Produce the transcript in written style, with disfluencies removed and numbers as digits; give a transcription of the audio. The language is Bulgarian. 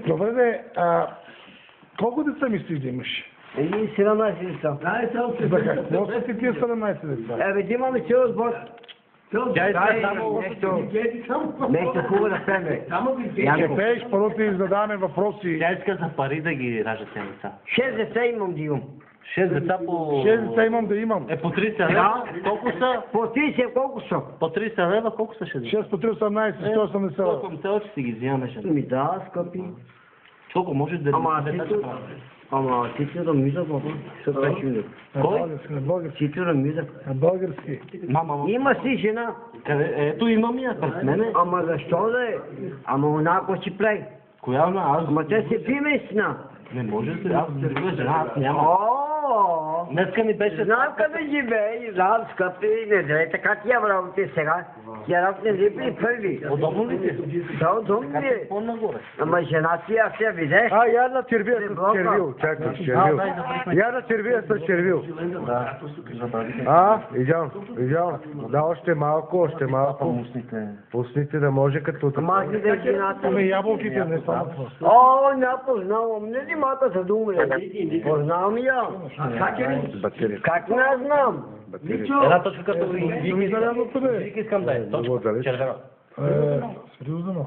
Добре, де, колко деца мислиш да имаш? 17 деца. За какво са ти тия 17 деца? Да имаме цял сбор. Нещо хубаво да пеме. Ще пееш, първо ти задаваме въпроси. Тя иска за пари да ги ражда тези деца. 6 деца имам да имам. 6 деца по... 6 деца имам да имам. По 30 лева, колко са? По 30 колко са? По 30 лева, колко са 6 деца? 6 по 3, 18, 180 лева. 180 лева, че си ги взимаме. Ми да, скъпи. Колко може да... Ама ти си да миза, папа. Що беше ми? Кой? На български. Ти си да миза. На български. Мама, Има си жена. ето имам я пред мене. Ама защо да е? Ама онако си плей. Коя она? Аз... Ама те се пимесна. Не може да се... Аз друга жена, аз няма. Днеска ми беше... Знам къде живее, знам, скъпи, не дай така тия работи сега. Тия работи не си първи. Удобно ли ти? Да, удобно ли е? По-нагоре. Ама жена си, аз я видеш. Я на червия с червил, чакай, червил. Я на червия с червил. Идеално. Да, още малко. Пусните да може като... Ама аз видях жената. Ами ябълките не само това. О, не познавам, не ли малко се дума. Познавам я. Как не знам? Една точка като Ами зарядното бе. искам да е. Точка. Червена. Сериозно,